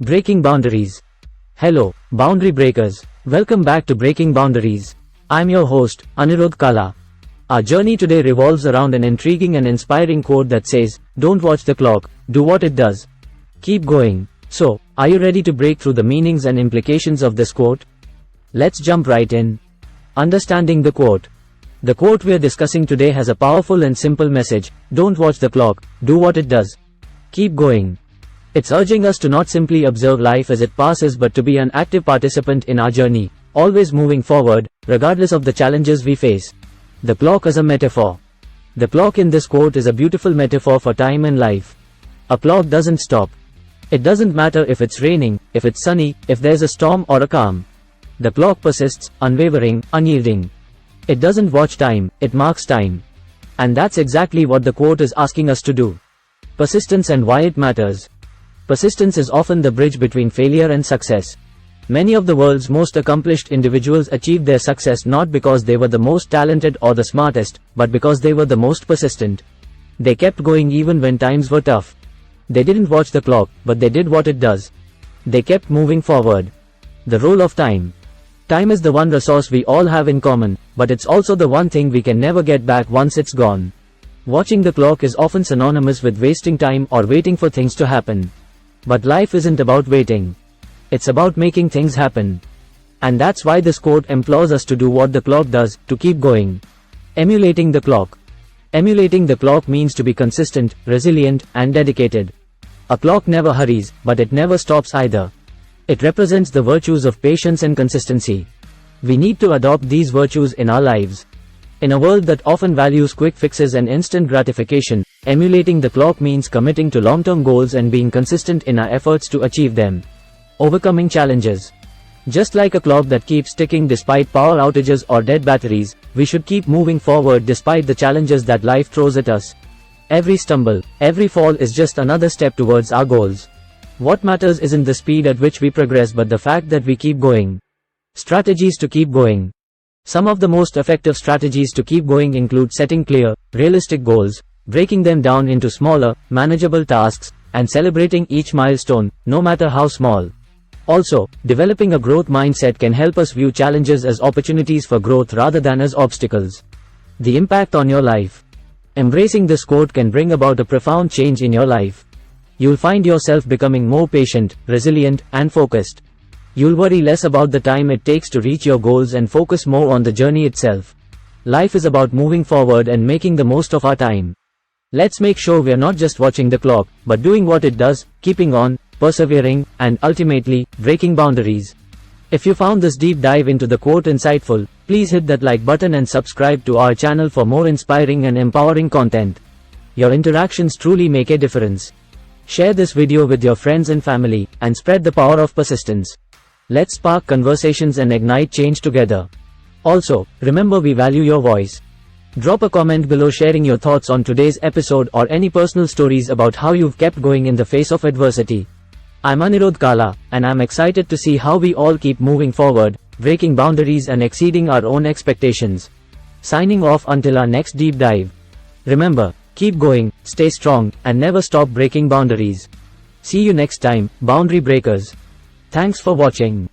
Breaking boundaries. Hello, boundary breakers. Welcome back to Breaking Boundaries. I'm your host, Kala. Our journey today revolves around an intriguing and inspiring quote that says, "Don't watch the clock, do what it does. Keep going." So, are you ready to break through the meanings and implications of this quote? Let's jump right in. Understanding the quote. The quote we're discussing today has a powerful and simple message: don't watch the clock, do what it does. Keep going. It's urging us to not simply observe life as it passes but to be an active participant in our journey, always moving forward, regardless of the challenges we face. The clock as a metaphor. The clock in this quote is a beautiful metaphor for time and life. A clock doesn't stop. It doesn't matter if it's raining, if it's sunny, if there's a storm or a calm. The clock persists, unwavering, unyielding. It doesn't watch time, it marks time. And that's exactly what the quote is asking us to do. Persistence and why it matters. Persistence is often the bridge between failure and success. Many of the world's most accomplished individuals achieved their success not because they were the most talented or the smartest, but because they were the most persistent. They kept going even when times were tough. They didn't watch the clock, but they did what it does. They kept moving forward. The role of time. Time is the one resource we all have in common, but it's also the one thing we can never get back once it's gone. Watching the clock is often synonymous with wasting time or waiting for things to happen. But life isn't about waiting. It's about making things happen. And that's why this quote implores us to do what the clock does, to keep going. Emulating the clock. Emulating the clock means to be consistent, resilient, and dedicated. A clock never hurries, but it never stops either. It represents the virtues of patience and consistency. We need to adopt these virtues in our lives. In a world that often values quick fixes and instant gratification, emulating the clock means committing to long-term goals and being consistent in our efforts to achieve them. Overcoming challenges. Just like a clock that keeps ticking despite power outages or dead batteries, we should keep moving forward despite the challenges that life throws at us. Every stumble, every fall is just another step towards our goals. What matters isn't the speed at which we progress but the fact that we keep going. Strategies to keep going. Some of the most effective strategies to keep going include setting clear, realistic goals, breaking them down into smaller, manageable tasks, and celebrating each milestone, no matter how small. Also, developing a growth mindset can help us view challenges as opportunities for growth rather than as obstacles. The impact on your life. Embracing this quote can bring about a profound change in your life. You'll find yourself becoming more patient, resilient, and focused. You'll worry less about the time it takes to reach your goals and focus more on the journey itself. Life is about moving forward and making the most of our time. Let's make sure we're not just watching the clock, but doing what it does, keeping on, persevering, and ultimately, breaking boundaries. If you found this deep dive into the quote insightful, please hit that like button and subscribe to our channel for more inspiring and empowering content. Your interactions truly make a difference. Share this video with your friends and family, and spread the power of persistence. Let's spark conversations and ignite change together. Also, remember we value your voice. Drop a comment below sharing your thoughts on today's episode or any personal stories about how you've kept going in the face of adversity. I'm Kala, and I'm excited to see how we all keep moving forward, breaking boundaries and exceeding our own expectations. Signing off until our next deep dive. Remember, keep going, stay strong, and never stop breaking boundaries. See you next time, boundary breakers. Thanks for watching.